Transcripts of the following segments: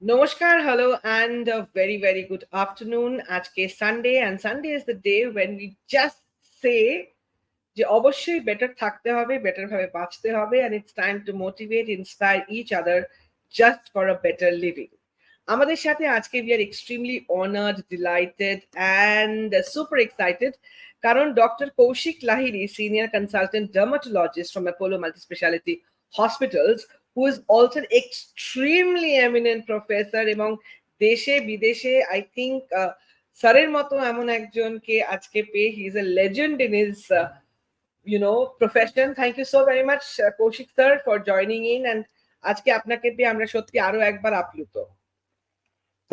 Namaskar, hello, and a very, very good afternoon. আজকে Sunday, and Sunday is the day when we just say যে অবশ্যই better থাকতে হবে, better ভাবে বাঁচতে হবে, and it's time to motivate, inspire each other just for a better living. আমাদের সাথে আজকে we are extremely honored, delighted, and super excited কারণ doctor Kaushik Lahiri, senior consultant dermatologist from Apollo Multispeciality Hospitals, who is also an extremely eminent professor এবং দেশে বিদেশে I think স্যারের মতো এমন একজনকে আজকে পেয়ে he is a legend in his profession. Thank you so very much, Kaushik sir, for joining in, and আজকে আপনাকে পেয়ে আমরা সত্যি আরো একবার আপ্লুত.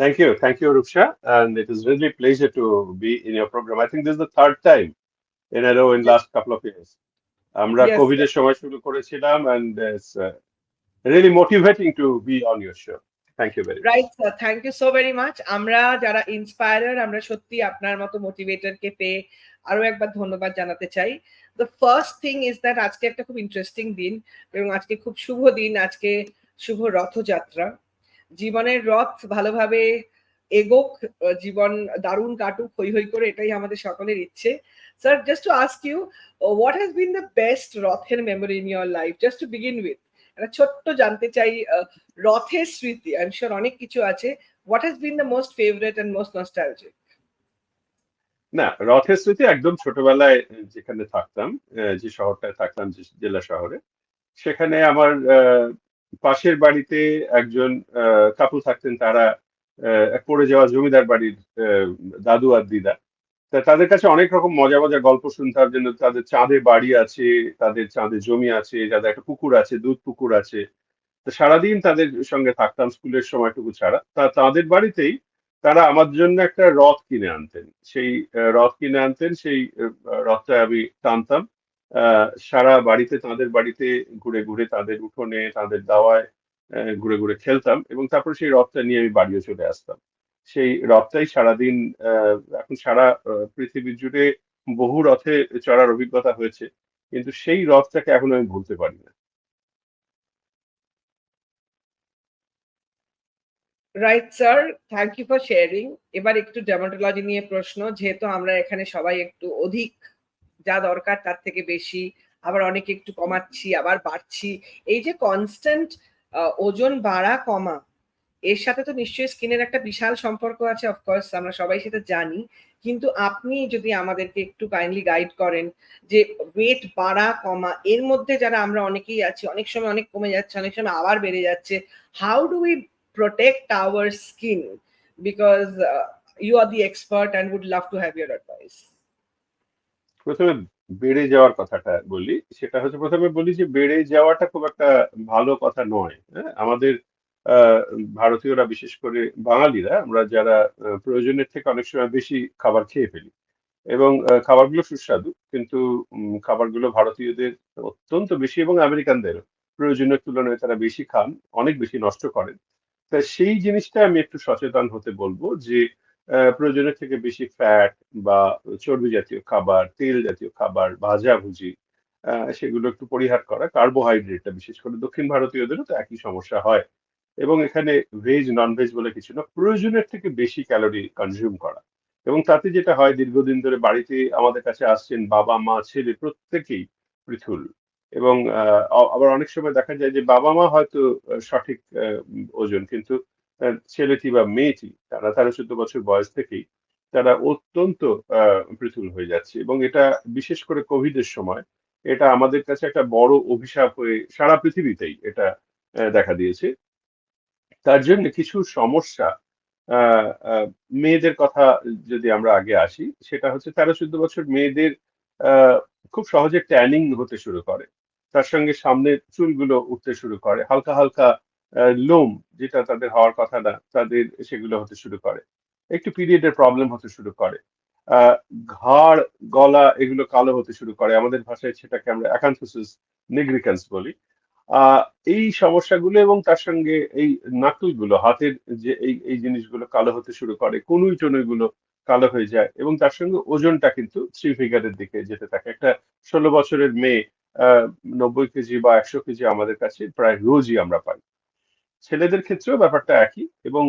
Thank you, Ruksha, and it is really a pleasure to be in your program. I think this is the third time in a row in Yes, last couple of years. আমরা yes, Covid এর সময় শুরু করেছিলাম, and it's really motivating to be on your show. Thank you very much. right sir, thank you so very much. আমরা যারা ইন্সপায়ারার, আমরা সত্যি আপনার মতো মোটিভেটরকে পেয়ে আরো একবার ধন্যবাদ জানাতে চাই. The first thing is that আজকে একটা খুব ইন্টারেস্টিং দিন এবং আজকে খুব শুভ দিন. আজকে শুভ রথযাত্রা. জীবনের রথ ভালোভাবে এগোক, জীবন দারুণ কাটুক, হই হই করে, এটাই আমাদের সকলের ইচ্ছে. Sir, just to ask you, what has been the best রথের memory in your life, just to begin with? একটা ছোট্ট জানতে চাই রথের স্মৃতি. আই এম শিওর অনেক কিছু আছে. What has been the most favourite and most nostalgic? না, রথের স্মৃতি একদম ছোটবেলায় যেখানে থাকতাম, যে শহরটায় থাকতাম, যে জেলা শহরে, সেখানে আমার পাশের বাড়িতে একজন কাপল থাকতেন। তারা পড়ে যাওয়া জমিদার বাড়ির দাদু আর দিদা। তাদের কাছে অনেক রকম মজা মজা গল্প শুনতাম, জন্য তাদের চাঁদে বাড়ি আছে, তাদের চাঁদে জমি আছে, যাদের একটা পুকুর আছে, দুধ পুকুর আছে। তো সারাদিন তাদের সঙ্গে থাকতাম স্কুলের সময়টুকু ছাড়া। তাদের বাড়িতেই তারা আমার জন্য একটা রথ কিনে আনতেন। সেই রথ কিনে আনতেন, সেই রথটা আমি টানতাম। সারা বাড়িতে, তাদের বাড়িতে ঘুরে ঘুরে, তাদের উঠোনে, তাদের দাওয়ায় ঘুরে ঘুরে খেলতাম, এবং তারপরে সেই রথটা নিয়ে আমি বাড়িও চলে আসতাম। সেই রথটাই সারাদিন, এখন সারা পৃথিবী জুড়ে বহু রথে চড়ার অভিজ্ঞতা হয়েছে, কিন্তু সেই রথটাকে এখনো আমি ভুলতে পারি না। Right sir, thank you for sharing. এবার একটু ডার্মাটোলজি নিয়ে প্রশ্ন, যেহেতু আমরা এখানে সবাই একটু অধিক, যা দরকার তার থেকে বেশি, আবার অনেকে একটু কমাচ্ছি, আবার বাড়ছি, এই যে কনস্ট্যান্ট ওজন বাড়া কমা, এর সাথে তো নিশ্চয়ই স্কিনের একটা বিশাল সম্পর্ক আছে. অফকোর্স আমরা সবাই সেটা জানি, কিন্তু আপনি যদি আমাদেরকে একটু কাইন্ডলি গাইড করেন যে ওয়েট বাড়া কমা এর মধ্যে যারা আমরা অনেকেই আছি, অনেক সময় অনেক কমে যাচ্ছে, অনেক সময় আবার বেড়ে যাচ্ছে, how do we protect our skin? Because you are the expert and would love to have your advice. প্রথমে বেড়ে যাওয়ার কথাটা বলি। সেটা হচ্ছে, প্রথমে বলি যে বেড়ে যাওয়াটা খুব একটা ভালো কথা নয়। হ্যাঁ, আমাদের আহ, ভারতীয়রা, বিশেষ করে বাঙালিরা, আমরা যারা প্রয়োজনের থেকে অনেক সময় বেশি খাবার খেয়ে ফেলি, এবং খাবারগুলো সুস্বাদু, কিন্তু খাবারগুলো ভারতীয়দের অত্যন্ত বেশি, এবং আমেরিকানদেরও প্রয়োজনের তুলনায় তারা বেশি খান, অনেক বেশি নষ্ট করেন। তা সেই জিনিসটা আমি একটু সচেতন হতে বলবো, যে প্রয়োজনের থেকে বেশি ফ্যাট বা চর্বি জাতীয় খাবার, তেল জাতীয় খাবার, ভাজাভুজি, সেগুলো একটু পরিহার করা। কার্বোহাইড্রেটটা বিশেষ করে দক্ষিণ ভারতীয়দেরও তো একই সমস্যা হয়। এবং এখানে ভেজ নন ভেজ বলে কিছু না, প্রয়োজনের থেকে বেশি ক্যালোরি কনজিউম করা। এবং তাতে যেটা হয়, দীর্ঘদিন ধরে বাড়িতে আমাদের কাছে আসছেন বাবা মা ছেলে প্রত্যেকেই পৃথুল। এবং আবার অনেক সময় দেখা যায় যে বাবা মা হয়তো সঠিক ওজন, কিন্তু ছেলেটি বা মেয়েটি, তারা 13-14 বছর বয়স থেকেই তারা অত্যন্ত পৃথুল হয়ে যাচ্ছে। এবং এটা বিশেষ করে কোভিড এর সময় এটা আমাদের কাছে একটা বড় অভিশাপ হয়ে সারা পৃথিবীতেই এটা দেখা দিয়েছে। তার জন্য কিছু সমস্যা, আহ, আহ, মেয়েদের কথা যদি আমরা আগে আসি, সেটা হচ্ছে 13-14 বছর মেয়েদের আহ, খুব সহজে ট্যানিং হতে শুরু করে। তার সঙ্গে সামনের চুলগুলো উঠতে শুরু করে, হালকা হালকা লোম, যেটা তাদের হওয়ার কথা না, তাদের সেগুলো হতে শুরু করে। একটু পিরিয়ডের প্রবলেম হতে শুরু করে। আহ, ঘাড়, গলা এগুলো কালো হতে শুরু করে। আমাদের ভাষায় সেটাকে আমরা অ্যাকান্থোসিস নিগ্রিকান্স বলি। আহ এই সমস্যাগুলো, এবং তার সঙ্গে এই নাকলগুলো, হাতের যে এই এই জিনিসগুলো কালো হতে শুরু করে, কনুই টনুই গুলো কালো হয়ে যায়, এবং তার সঙ্গে ওজনটা কিন্তু 3 ফিগারের দিকে যেতে থাকে। একটা 16 বছরের মেয়ে 90 কেজি বা 100 কেজি আমাদের কাছে প্রায় রোজই আমরা পাই। ছেলেদের ক্ষেত্রেও ব্যাপারটা একই, এবং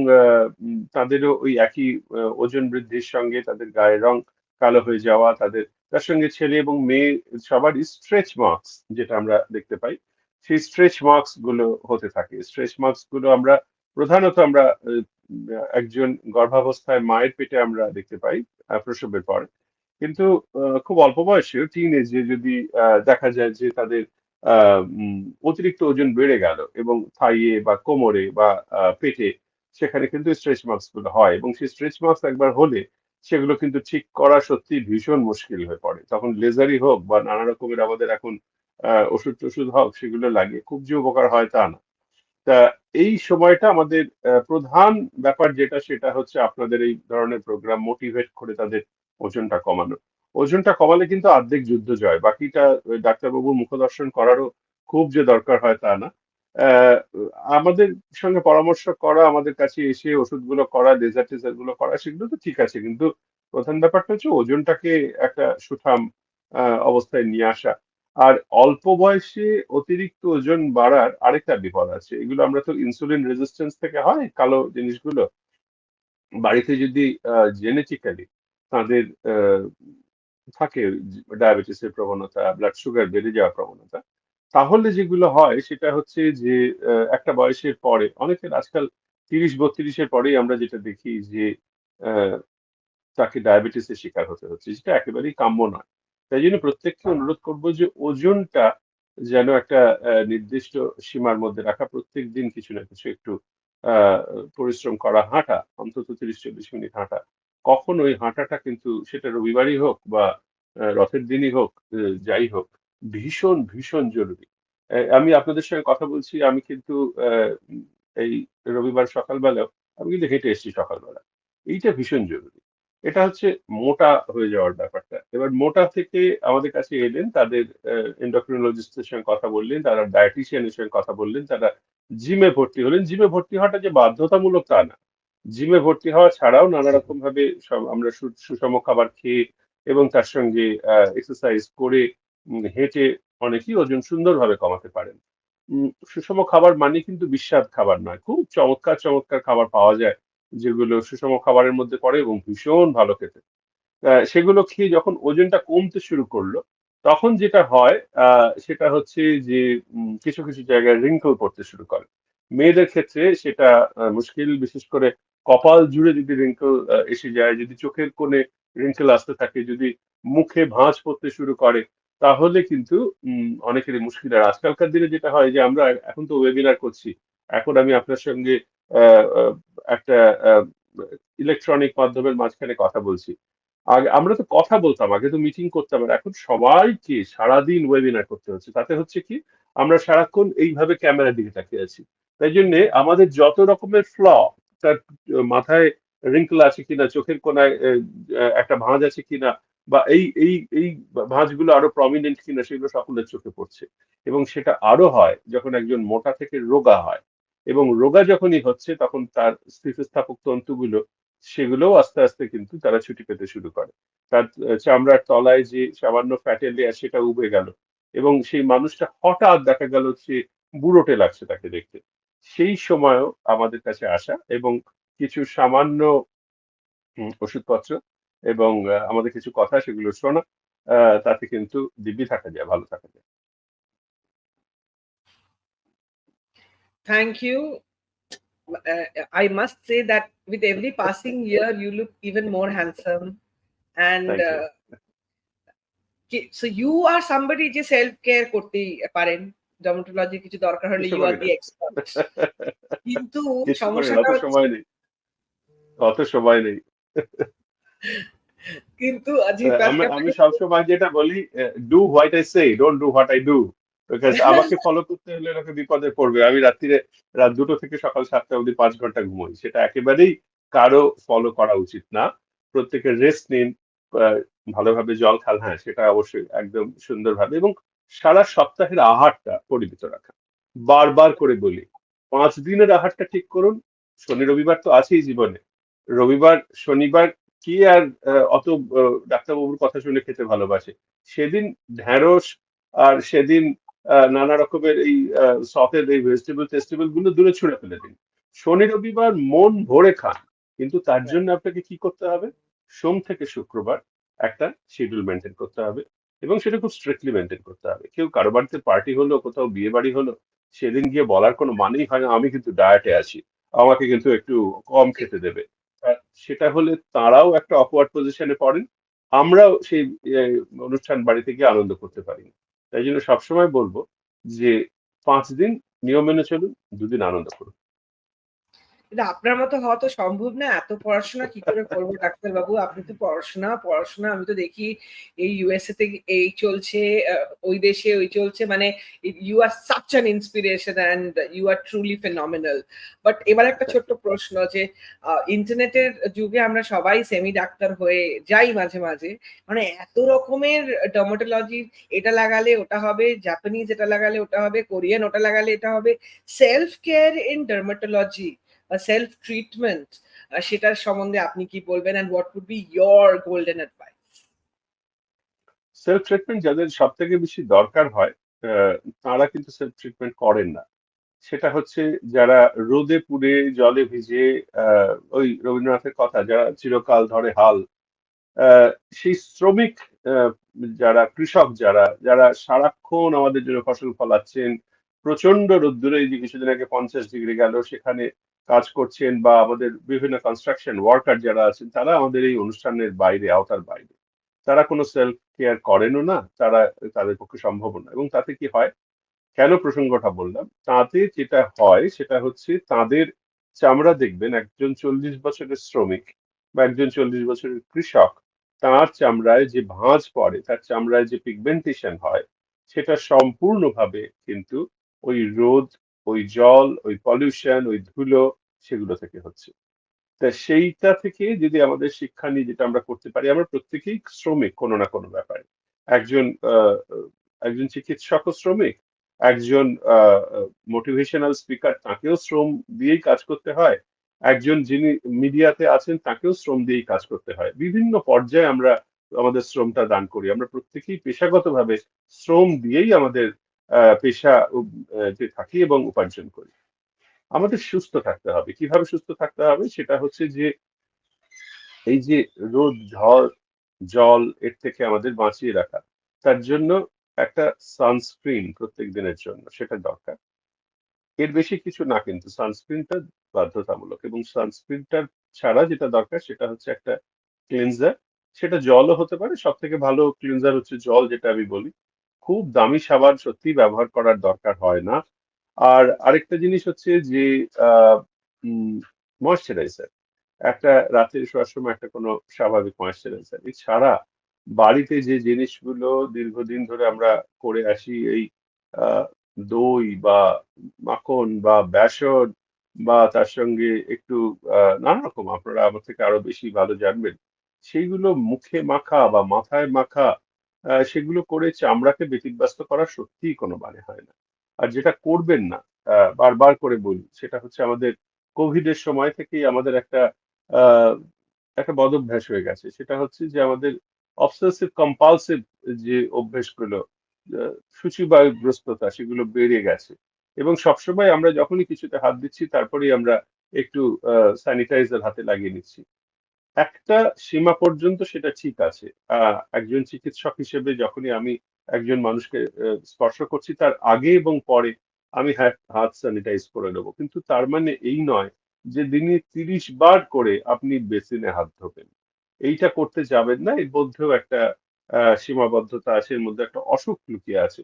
তাদেরও ওই একই ওজন বৃদ্ধির সঙ্গে তাদের গায়ের রং কালো হয়ে যাওয়া, তার সঙ্গে ছেলে এবং মেয়ে সবারই স্ট্রেচ মার্কস যেটা আমরা দেখতে পাই, সেই স্ট্রেচ মার্কস গুলো হতে থাকে। স্ট্রেচ মার্কস গুলো আমরা প্রধানত একজন গর্ভাবস্থায় মায়ের পেটে আমরা দেখতে পাই প্রসবের পর। কিন্তু খুব অল্প বয়সে টিন এজে যদি দেখা যায় যে তাদের অতিরিক্ত ওজন বেড়ে গেল এবং থাইয়ে বা কোমরে বা পেটে, সেখানে কিন্তু স্ট্রেচ মার্কস গুলো হয়, এবং সেই স্ট্রেচ মার্কস একবার হলে সেগুলো কিন্তু ঠিক করা সত্যি ভীষণ মুশকিল হয়ে পড়ে। তখন লেজারই হোক বা নানা রকমের আমাদের এখন ওষুধ টষুধ হোক, সেগুলো লাগে, খুব যে উপকার হয় তা না। তা এই সময়টা আমাদের প্রধান ব্যাপার যেটা, সেটা হচ্ছে আপনাদের এই ধরনের প্রোগ্রাম মোটিভেট করে তাদের ওজনটা কমানো। ওজনটা কমালে কিন্তু অর্ধেক যুদ্ধ জয়, বাকিটা ওই ডাক্তারবাবুর মুখদর্শন করারও খুব যে দরকার হয় তা না। আহ, আমাদের সঙ্গে পরামর্শ করা, আমাদের কাছে এসে ওষুধগুলো করা, লেজার টেজার গুলো করা, সেগুলো তো ঠিক আছে, কিন্তু প্রধান ব্যাপারটা হচ্ছে ওজনটাকে একটা সুঠাম অবস্থায় নিয়ে আসা। আর অল্প বয়সে অতিরিক্ত ওজন বাড়ার আরেকটা বিপদ আছে, এগুলো আমরা তো ইনসুলিন রেজিস্ট্যান্স থেকে হয় কালো জিনিসগুলো। বাড়িতে যদি জেনেটিক্যালি তাদের থাকে ডায়াবেটিসের প্রবণতা, ব্লাড সুগার বেড়ে যাওয়ার প্রবণতা, তাহলে যেগুলো হয় সেটা হচ্ছে যে একটা বয়সের পরে, অনেকের আজকাল 30-32-এর পরেই আমরা যেটা দেখি যে আহ, তাকে ডায়াবেটিসের শিকার হতে হচ্ছে, যেটা একেবারেই কাম্য নয়। তাই জন্য প্রত্যেককে অনুরোধ করব যে ওজনটা যেন একটা নির্দিষ্ট সীমার মধ্যে রাখা, প্রত্যেক দিন কিছু না কিছু একটু আহ, পরিশ্রম করা, হাঁটা, অন্তত 30-40 মিনিট হাঁটা। কখন ওই হাঁটাটা কিন্তু, সেটা রবিবারই হোক বা রথের দিনই হোক, যাই হোক, ভীষণ ভীষণ জরুরি। আমি আপনাদের সঙ্গে কথা বলছি, আমি কিন্তু এই রবিবার সকালবেলাও আমি কিন্তু হেঁটে এসেছি সকালবেলা। এইটা ভীষণ জরুরি। এটা হচ্ছে মোটা হয়ে যাওয়ার ব্যাপারটা। এবার মোটা থেকে আমাদের কাছে এলেন, তাদের এন্ডোক্রিনোলজিস্টের সঙ্গে কথা বললেন, তারা ডায়েটিশিয়ানের সঙ্গে কথা বললেন, তারা জিমে ভর্তি হলেন। জিমে ভর্তি হওয়াটা যে বাধ্যতামূলক তা না। জিমে ভর্তি হওয়া ছাড়াও নানা রকম ভাবে সব আমরা সুষম খাবার খেয়ে এবং তার সঙ্গে এক্সারসাইজ করে, হেঁটে অনেকেই ওজন সুন্দরভাবে কমাতে পারেন। সুষম খাবার মানে কিন্তু বিস্বাদ খাবার নয়, খুব চমৎকার চমৎকার খাবার পাওয়া যায় যেগুলো সুষম খাবারের মধ্যে পড়ে এবং ভীষণ ভালো খেতে। সেগুলো খেয়ে যখন ওজনটা কমতে শুরু করলো, তখন যেটা হয় সেটা হচ্ছে যে কিছু কিছু জায়গায় রিঙ্কল পড়তে শুরু করে। মেয়েদের ক্ষেত্রে সেটা মুশকিল, বিশেষ করে কপাল জুড়ে যদি রিঙ্কল এসে যায়, যদি চোখের কোণে রিঙ্কল আসতে থাকে, যদি মুখে ভাঁজ পড়তে শুরু করে, তাহলে কিন্তু অনেকেরই মুশকিল। আর আজকালকার দিনে যেটা হয় যে আমরা এখন তো ওয়েবিনার করছি, এখন আমি আপনার সঙ্গে আহ, আহ, একটা ইলেকট্রনিক মাধ্যমের মাঝখানে কথা বলছি। আগে আমরা তো কথা বলতাম, আগে তো মিটিং করতাম, আর এখন সবাইকে সারাদিন ওয়েবিনার করতে হচ্ছে। তাতে হচ্ছে কি, আমরা সারাক্ষণ এইভাবে ক্যামেরার দিকে তাকিয়ে আছি। তাই জন্য আমাদের যত রকমের তার মাথায় রিঙ্কল আছে কিনা, চোখের কোনায় একটা ভাঁজ আছে কিনা, বা এই ভাঁজগুলো আরো প্রমিনেন্ট কিনা, সেগুলো সকলের চোখে পড়ছে। এবং সেটা আরো হয় যখন একজন মোটা থেকে রোগা হয়, এবং রোগা যখনই হচ্ছে তখন তার স্থিতিস্থাপক তন্তুগুলো, সেগুলোও আস্তে আস্তে কিন্তু তারা ছুটি পেতে শুরু করে। তার চামড়ার তলায় যে সামান্য ফ্যাটের লেয়ার, সেটা উবে গেল, এবং সেই মানুষটা হঠাৎ দেখা গেল সে বুড়োটে লাগছে তাকে দেখতে। সেই সময়ও আমাদের কাছে আসা এবং কিছু সামান্য ওষুধপত্র এবং আমাদের কিছু কথা সেগুলো শোনা, তাতে কিন্তু দিব্যি থাকা যায়, ভালো থাকা যায়। Thank you. I must say that with every passing year, you look even more handsome. And thank you. so you are somebody যে সেলফ কেয়ার করতেই পারেন, ডর্মাটোলজি কিছু দরকার হলে কিছু ইউ আর করি দি না। এক্সপার্ট। কিন্তু কিছু করি না, সমস্যাটা অত হচ্ছে, সময় নেই, অত সময় নেই। কিন্তু যে আমি ব্যাপারটা আমি সবসময় যেটা বলি, do what I say, don't do what I do. Because আমাকে ফলো করতে হলে লোকে বিপদে পড়বে। আমি রাত্রিরে রাত 2টো থেকে সকাল 7টা অবধি 5 ঘন্টা ঘুমোই, সেটা একেবারেই কারো ফলো করা উচিত না। প্রত্যেকের রেস্ট নিন, আহ, ভালোভাবে জল খান, হ্যাঁ সেটা অবশ্যই একদম সুন্দরভাবে, এবং সারা সপ্তাহের আহারটা পরিমিত রাখা। বারবার করে বলি, 5 দিনের আহারটা ঠিক করুন। শনি রবিবার তো আছেই জীবনে। রবিবার শনিবার কি আর অত ডাক্তারবাবুর কথা শুনে খেতে ভালোবাসে? সেদিন ঢ্যাঁড়স, আর সেদিন নানা রকমের এই সসের এই ভেজিটেবল টেস্টেবল গুলো দূরে ছুঁড়ে ফেলে দিন। শনি রবিবার মন ভরে খান, কিন্তু তার জন্য আপনাকে কি করতে হবে? সোম থেকে শুক্রবার একটা শিডিউল মেনটেন করতে হবে, এবং সেটা খুব স্ট্রিক্টলি মেনটেন করতে হবে। কেউ কারো বাড়িতে পার্টি হলো, কোথাও বিয়ে বাড়ি হলো, সেদিন গিয়ে বলার কোনো মানেই হয় না আমি কিন্তু ডায়েটে আছি, আমাকে কিন্তু একটু কম খেতে দেবে। সেটা হলে তারাও একটা অকওয়ার্ড পজিশনে পড়েন, আমরাও সেই অনুষ্ঠান বাড়িতে গিয়ে আনন্দ করতে পারি না। তাই জন্য সবসময় বলবো যে 5 দিন নিয়ম মেনে চলুন, 2 দিন আনন্দ করুন। কিন্তু আপনার মতো হওয়া তো সম্ভব না। এত পড়াশোনা কি করে করবো ডাক্তারবাবু? আপনি তো পড়াশোনা, পড়াশোনা আমি তো দেখি এই USA তে এই চলছে, আ ওই দেশে ওই চলছে। মানে you are such an inspiration and you are truly phenomenal. But এবার একটা থ্যাংক ছোট্ট প্রশ্ন যে ইন্টারনেটের যুগে আমরা সবাই সেমি ডাক্তার হয়ে যাই মাঝে, মাঝে। মানে এত রকমের ডার্মাটোলজি, এটা লাগালে ওটা হবে, জাপানিজ এটা লাগালে ওটা হবে, কোরিয়ান ওটা লাগালে এটা হবে। Self care in dermatology self treatment সেটার সম্বন্ধে আপনি কি বলবেন and what would be your golden advice? Self treatment যাদের সব থেকে বেশি দরকার হয়, তারা কিন্তু সেলফ ট্রিটমেন্ট করেন না। সেটা হচ্ছে যারা রোদে পুড়ে জলে ভিজে, ওই রবীন্দ্রনাথের কথা, যারা চিরকাল ধরে হাল, আহ, সেই শ্রমিক, আহ, যারা কৃষক, যারা যারা সারাক্ষণ আমাদের জন্য ফসল ফলাচ্ছেন, প্রচন্ড রোদ্দুরে, এই যে কিছুদিন আগে 50 ডিগ্রি গেল, সেখানে কাজ করছেন, বা আমাদের বিভিন্ন কনস্ট্রাকশন ওয়ার্কার যারা আছেন, তারা আমাদের এই অনুষ্ঠানের বাইরে, আওতার বাইরে, তারা কোনো সেলফ কেয়ার করেনও না, তারা, তাদের পক্ষে সম্ভব না। এবং তাতে কি হয়, কেন প্রসঙ্গটা বললাম, তাতে যেটা হয় সেটা হচ্ছে তাদের চামড়া, দেখবেন একজন 40 বছরের শ্রমিক বা একজন 40 বছরের কৃষক, তার চামড়ায় যে ভাঁজ পড়ে, তার চামড়ায় যে পিগমেন্টেশন হয়, সেটা সম্পূর্ণভাবে কিন্তু ওই রোদ, ওই জল, ওই পলিউশন, ওই ধুলো, সেগুলো থেকে হচ্ছে। তা সেইটা থেকে যদি আমাদের শিক্ষা নিয়ে যেটা আমরা করতে পারি, আমরা প্রত্যেকেই শ্রমিক কোনো না কোনো ব্যাপারে। একজন একজন চিকিৎসকও শ্রমিক, একজন মোটিভেশনাল স্পিকার, তাকেও শ্রম দিয়েই কাজ করতে হয়, একজন যিনি মিডিয়াতে আছেন তাকেও শ্রম দিয়েই কাজ করতে হয়। বিভিন্ন পর্যায়ে আমরা আমাদের শ্রমটা দান করি, আমরা প্রত্যেকেই পেশাগতভাবে শ্রম দিয়েই আমাদের পেশা যে থাকি এবং উপার্জন করি। আমাদের সুস্থ থাকতে হবে। কিভাবে সুস্থ থাকতে হবে? সেটা হচ্ছে যে এই যে রোদ, ঝড়, জল, এর থেকে আমাদের বাঁচিয়ে রাখা, তার জন্য একটা সানস্ক্রিন প্রত্যেক দিনের জন্য সেটা দরকার। এর বেশি কিছু না, কিন্তু সানস্ক্রিনটা বাধ্যতামূলক। এবং সানস্ক্রিনটার ছাড়া যেটা দরকার সেটা হচ্ছে একটা ক্লিনজার। সেটা জলও হতে পারে, সব থেকে ভালো ক্লিনজার হচ্ছে জল, যেটা আমি বলি। খুব দামি সাবান সত্যি ব্যবহার করার দরকার হয় না। আর আরেকটা জিনিস হচ্ছে যে আহ ময়শ্চারাইজার, একটা রাতে শোয়ার সময় একটা কোনো স্বাভাবিক ময়েশ্চারাইজার। এছাড়া বাড়িতে যে জিনিসগুলো দীর্ঘদিন ধরে আমরা করে আসি, এই আহ, দই বা মাখন বা বেসন, বা তার সঙ্গে একটু নানা রকম, আপনারা আমার থেকে আরো বেশি ভালো জানবেন, সেইগুলো মুখে মাখা বা মাথায় মাখা, সেগুলো করে চামড়াকে ব্যতিব্যস্ত করার সত্যিই কোনো মানে হয় না। আর যেটা করবেন না, বারবার করে বলি, সেটা হচ্ছে আমাদের কোভিড এর সময় থেকেই আমাদের আহ একটা বদভ্যাস হয়ে গেছে। সেটা হচ্ছে যে আমাদের অবসেসিভ কম্পালসিভ যে অভ্যেসগুলো, সূচিবায়ুগ্রস্ততা, সেগুলো বেড়ে গেছে। এবং সবসময় আমরা যখনই কিছুতে হাত দিচ্ছি, তারপরেই আমরা একটু স্যানিটাইজার হাতে লাগিয়ে নিচ্ছি। একটা সীমা পর্যন্ত সেটা ঠিক আছে। একজন চিকিৎসক হিসেবে যখনই আমি একজন মানুষকে স্পর্শ করছি, তার আগে এবং পরে আমি হাত স্যানিটাইজ করে নেবো, কিন্তু তার মানে এই নয় যে দিনে 30 বার করে আপনি বেসিনে হাত ধোবেন। এইটা করতে যাবেন না, এর মধ্যেও একটা সীমাবদ্ধতা আছে, এর মধ্যে একটা অসুখ লুকিয়ে আছে।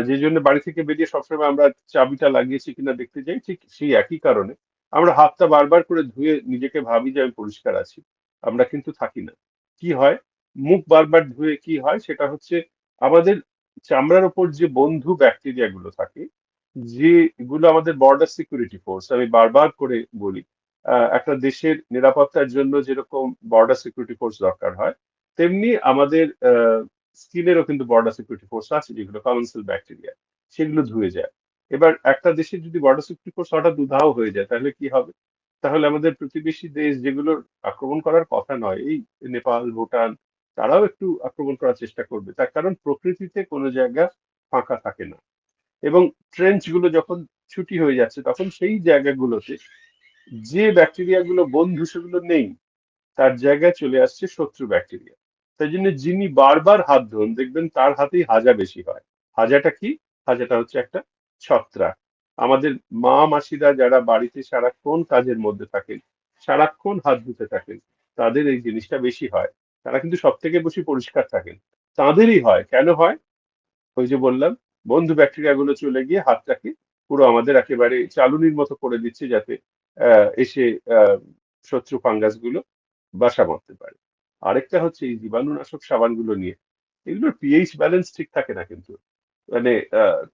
যে জন্য বাড়ি থেকে বেরিয়ে সবসময় আমরা চাবিটা লাগিয়েছি কিনা দেখতে যাই, ঠিক সেই একই কারণে আমরা হাতটা বারবার করে ধুয়ে নিজেকে ভাবি যে আমি পরিষ্কার আছি, আমরা কিন্তু থাকি না। কি হয়, মুখ বারবার ধুয়ে কি হয়, সেটা হচ্ছে আমাদের চামড়ার উপর যে বন্ধু ব্যাকটেরিয়া গুলো থাকে, যেগুলো আমাদের বর্ডার সিকিউরিটি ফোর্স, আমি বারবার করে বলি, একটা দেশের নিরাপত্তার জন্য যেরকম বর্ডার সিকিউরিটি ফোর্স দরকার হয়, তেমনি আমাদের স্কিনেরও কিন্তু বর্ডার সিকিউরিটি ফোর্স আছে, যেগুলো কমেন্সাল ব্যাকটেরিয়া, সেগুলো ধুয়ে যায়। এবার একটা দেশের যদি বর্ডার সিকিউরিটি ফোর্স হঠাৎ উধাও হয়ে যায়, তাহলে কি হবে? তাহলে আমাদের প্রতিবেশী দেশ যেগুলোর আক্রমণ করার কথা নয়, এই নেপাল, ভুটান, তারাও একটু আক্রমণ করার চেষ্টা করবে, তার কারণ প্রকৃতিতে কোনো জায়গা ফাঁকা থাকে না। এবং ট্রেঞ্চ গুলো যখন ছুটি হয়ে যাচ্ছে তখন সেই জায়গাগুলোতে যে ব্যাকটেরিয়া গুলো বন্ধু সেগুলো নেই, তার জায়গায় চলে আসছে শত্রু ব্যাকটেরিয়া। তাই জন্য যিনি বারবার হাত ধোন দেখবেন তার হাতেই হাজা বেশি হয়। হাজাটা কি? হাজাটা হচ্ছে একটা ছত্রাক। আমাদের মা মাসিরা যারা বাড়িতে সারাক্ষণ কাজের মধ্যে থাকেন, সারাক্ষণ হাত ধুতে থাকেন, তাদের এই জিনিসটা বেশি হয়। তারা কিন্তু সব থেকে বেশি পরিষ্কার থাকেন, তাদেরই হয়। কেন হয়? ওই যে বললাম, বন্ধু ব্যাকটেরিয়া গুলো চলে গিয়ে হাতটাকে পুরো আমাদের একেবারে চালুনির মতো করে দিচ্ছে, যাতে এসে শত্রু ফাঙ্গাস গুলো বাসা বাঁধতে পারে। আরেকটা হচ্ছে এই জীবাণুনাশক সাবানগুলো নিয়ে, এগুলোর পিএইচ ব্যালেন্স ঠিক থাকে না কিন্তু। মানে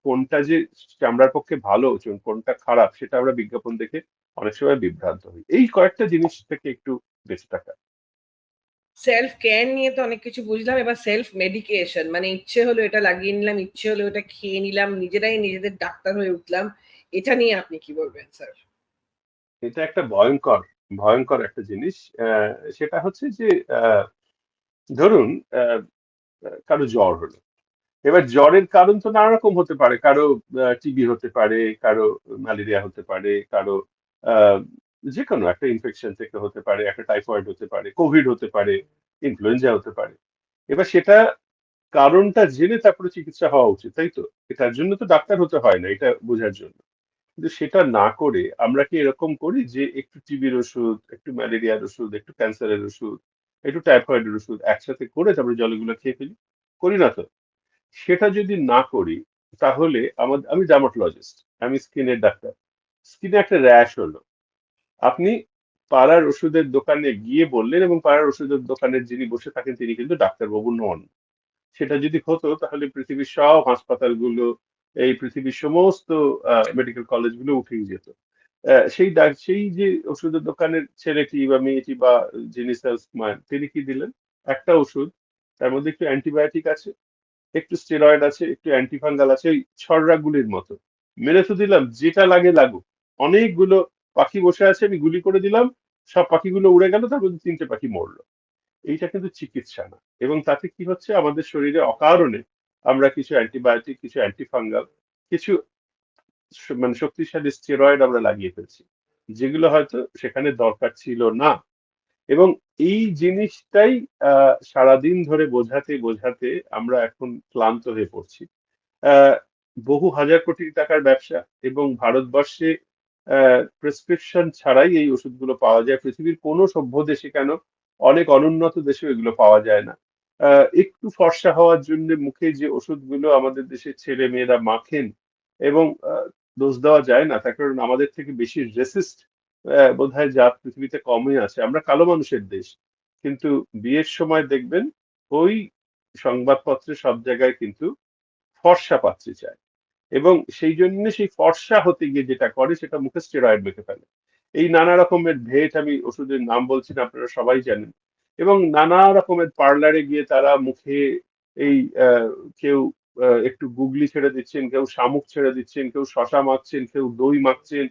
কোনটা যে চামড়ার পক্ষে ভালো কোনটা খারাপ সেটা আমরা বিজ্ঞাপন দেখে অনেক সময় বিভ্রান্ত হই। এই কয়েকটা জিনিস থেকে একটু বেঁচে থাকা। সেলফ কেয়ার নিয়ে তো অনেক কিছু বুঝলাম, এবার সেলফ মেডিকেশন, মানে ইচ্ছে হলো এটা লাগিয়ে নিলাম, ইচ্ছে হলো এটা খেয়ে নিলাম, নিজেরাই নিজেদের ডাক্তার হয়ে উঠলাম, এটা নিয়ে আপনি কি বলবেন স্যার? এটা একটা ভয়ঙ্কর ভয়ঙ্কর একটা জিনিস। সেটা হচ্ছে যে আহ, ধরুন আহ, কারো জ্বর হলো। এবার জ্বরের কারণ তো নানা রকম হতে পারে, কারো টিবি হতে পারে, কারো ম্যালেরিয়া হতে পারে, কারো আহ, যে কোনো একটা ইনফেকশন থেকে হতে পারে, একটা টাইফয়েড হতে পারে, কোভিড হতে পারে, ইনফ্লুয়েঞ্জা হতে পারে। এবার সেটা কারণটা জেনে তারপরে চিকিৎসা হওয়া উচিত, তাই তো? এটার জন্য তো ডাক্তার হতে হয় না এটা বোঝার জন্য। কিন্তু সেটা না করে আমরা কি এরকম করি যে একটু টিবির ওষুধ, একটু ম্যালেরিয়ার ওষুধ, একটু ক্যান্সারের ওষুধ, একটু টাইফয়েডের ওষুধ একসাথে করে তারপরে জলগুলো খেয়ে ফেলি? করি না তো। সেটা যদি না করি তাহলে আমি ডার্মাটোলজিস্ট, আমি স্কিনের ডাক্তার। স্কিনে একটা র্যাশ হলো, আপনি পাড়ার ওষুধের দোকানে গিয়ে বললেন এবং পাড়ার ওষুধের দোকানের যিনি বসে থাকেন তিনি কিন্তু ডাক্তারবাবু নন। সেটা যদি হতো তাহলে পৃথিবীর সব হাসপাতালগুলো, এই পৃথিবীর সমস্ত মেডিকেল কলেজগুলো উঠেই যেত। সেই যে ওষুধের দোকানের ছেলেটি বা মেয়েটি বা যিনি সেলসম্যান তিনি কি দিলেন? একটা ওষুধ, তার মধ্যে একটু অ্যান্টিবায়োটিক আছে, একটু স্টেরয়েড আছে, একটু অ্যান্টিফাঙ্গাল আছে, ওই ছড়রা গুলির মতো মেরে তো দিলাম, যেটা লাগে লাগুক। অনেকগুলো পাখি বসে আছে, আমি গুলি করে দিলাম, সব পাখিগুলো উড়ে গেল, তার মধ্যে 3টে পাখি মরলো। এইটা কিন্তু চিকিৎসা না। এবং তাতে কি হচ্ছে, আমাদের শরীরে অকারণে আমরা কিছু অ্যান্টিবায়োটিক, কিছু অ্যান্টিফাঙ্গাল, কিছু মানে শক্তিশালী স্টেরয়েড আমরা লাগিয়ে ফেলছি, যেগুলো হয়তো সেখানে দরকার ছিল না। এবং এই জিনিসটাই সারাদিন ধরে বোঝাতে বোঝাতে আমরা এখন ক্লান্ত হয়ে পড়ছি। আহ, বহু হাজার কোটি টাকার ব্যবসা, এবং ভারতবর্ষে প্রেসক্রিপশন ছাড়াই এই ওষুধগুলো পাওয়া যায়। পৃথিবীর কোনো সভ্য দেশে কেন, অনেক অনুন্নত দেশে এগুলো পাওয়া যায় না। একটু ফর্সা হওয়ার জন্য মুখে যে ওষুধগুলো আমাদের দেশের ছেলে মেয়েরা মাখেন, এবং দোষ দেওয়া যায় না, তার কারণ আমাদের থেকে বেশি রেসিস্ট বোধহয় জাত পৃথিবীতে কমই আছে। আমরা কালো মানুষের দেশ, কিন্তু বিয়ের সময় দেখবেন ওই সংবাদপত্রে সব জায়গায় কিন্তু ফর্সা পাত্রী চায়। এবং সেই জন্য সেই ফর্সা হতে গিয়ে যেটা করে সেটা মুখে স্টেরয়েড মেখে ফেলে। এই নানা রকমের ভেট, আমি ওষুধের নাম বলছি না, আপনারা সবাই জানেন। এবং নানা রকমের পার্লারে গিয়ে তারা মুখে এই কেউ একটু গুগলি ছেড়ে দিচ্ছেন, কেউ শামুক ছেড়ে দিচ্ছেন, কেউ শশা মাখছেন, কেউ দই মাখছেন,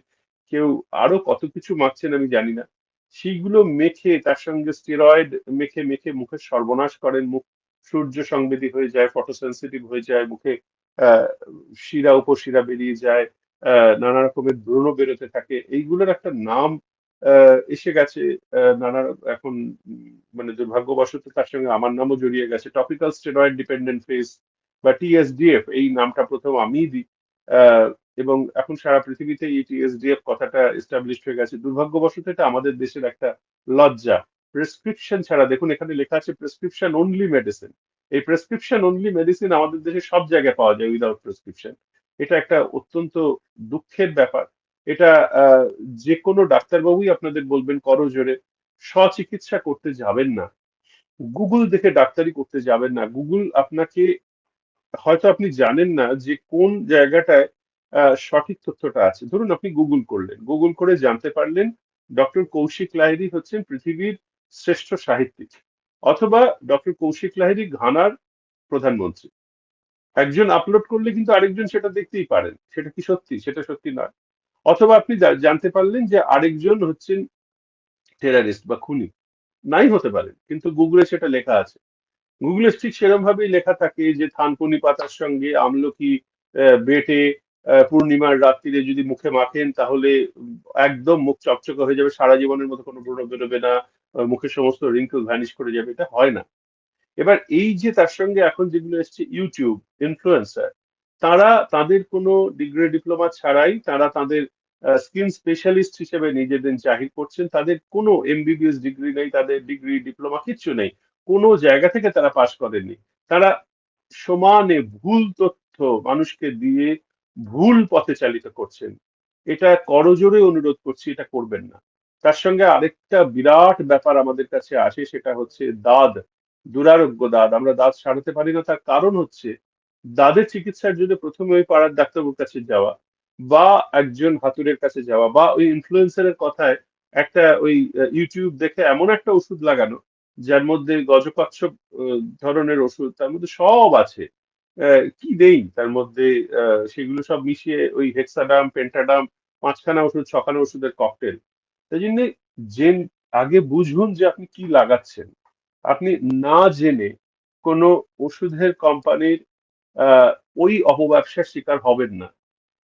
কেউ আরো কত কিছু মাখছেন আমি জানি না। সেইগুলো মেখে তার সঙ্গে স্টেরয়েড মেখে মেখে মুখের সর্বনাশ করেন। মুখ সূর্য সংবেদী হয়ে যায়, ফটোসেন্সিটিভ হয়ে যায়, মুখে আহ শিরা উপশিরা বেরিয়ে যায়, নানা রকমের ব্রণ বেরোতে থাকে। এইগুলোর একটা নাম এসে গেছে, নানা এখন মানে দুর্ভাগ্যবশত তার সঙ্গে আমার নামও জড়িয়ে গেছে, টপিক্যাল স্টেরয়েড ডিপেন্ডেন্ট ফেস বা টিএসডিএফ। এই নামটা প্রথম আমিই দিই। আহ, এবং এখন সারা পৃথিবীতে এই টিএসডিএফ কথাটা এস্টাবলিশ হয়ে গেছে। দুর্ভাগ্যবশত এটা আমাদের দেশের একটা লজ্জা। প্রেসক্রিপশন ছাড়া, দেখুন এখানে লেখা আছে প্রেসক্রিপশন অনলি মেডিসিন। এই প্রেসক্রিপশন অনলি মেডিসিন আমাদের দেশে সব জায়গায় পাওয়া যায় উইদাউট প্রেসক্রিপশন। এটা একটা অত্যন্ত দুঃখের ব্যাপার। এটা আহ, যে কোনো ডাক্তারবাবুই আপনাদের বলবেন করজোরে, স্বচিকিৎসা করতে যাবেন না, গুগল দেখে ডাক্তারি করতে যাবেন না। গুগল আপনাকে, হয়তো আপনি জানেন না যে কোন জায়গাটায় সঠিক তথ্যটা আছে। ধরুন আপনি গুগল করলেন, গুগল করে জানতে পারলেন ডক্টর কৌশিক লাহিড়ী হচ্ছেন পৃথিবীর শ্রেষ্ঠ সাহিত্যিক, অথবা ডক্টর কৌশিক লাহিড়ী ঘানার প্রধানমন্ত্রী। একজন আপলোড করলে কিন্তু আরেকজন সেটা দেখতেই পারেন, সেটা কি সত্যি? সেটা সত্যি নয়। অথবা আপনি জানতে পারলেন যে আরেকজন হচ্ছেন টেরারিস্ট বা খুনি, নাই হতে পারেন, কিন্তু গুগলে সেটা লেখা আছে। গুগলে ঠিক সেরকম ভাবেই লেখা থাকে যে থানকুনি পাতার সঙ্গে আমলকি বেটে পূর্ণিমার রাত্রিরে যদি মুখে মাখেন তাহলে একদম মুখ চকচকে হয়ে যাবে, সারা জীবনের মতো কোনো ব্রণ বেরোবে না, মুখের সমস্ত রিঙ্কেল ভ্যানিশ করে যাবে। এটা হয় না। এবার এই যে তার সঙ্গে এখন যেগুলো এসছে ইউটিউব ইনফ্লুয়েন্সার, তারা তাদের কোনো ডিগ্রি ডিপ্লোমা ছাড়াই তারা তাদের স্কিন স্পেশালিস্ট হিসেবে নিজেদের জাহির করছেন। তাদের কোনো এমবিবিএস ডিগ্রি নেই, তাদের ডিগ্রি ডিপ্লোমা কিচ্ছু নেই, কোনো জায়গা থেকে তারা পাশ করেননি। তারা সমানে ভুল তথ্য মানুষকে দিয়ে ভুল পথে চালিত করছেন। এটা করজোরে অনুরোধ করছি, এটা করবেন না। তার সঙ্গে আরেকটা বিরাট ব্যাপার আমাদের কাছে আসে, সেটা হচ্ছে দাঁত, দুরারোগ্য দাঁত। আমরা দাঁত সারাতে পারি না, তার কারণ হচ্ছে দাঁতের চিকিৎসার জন্য প্রথমে ওই পাড়ার ডাক্তারবাবুর কাছে যাওয়া, বা একজন হাতুড়ের কাছে যাওয়া, বা ওই ইনফ্লুয়েন্সারের কথায় একটা ওই ইউটিউব দেখে এমন একটা ওষুধ লাগানো যার মধ্যে গজকচ্ছপ ধরনের ওষুধ, তার মধ্যে সব আছে, কি নেই তার মধ্যে, সেগুলো সব মিশিয়ে ওই হেক্সাডাম পেন্টাডাম, পাঁচখানা ওষুধ ছখানা ওষুধের ককটেল। তাই জন্য যে আগে বুঝুন যে আপনি কি লাগাচ্ছেন। আপনি না জেনে কোনো ওষুধের কোম্পানির আহ ওই অপব্যবসার শিকার হবেন না।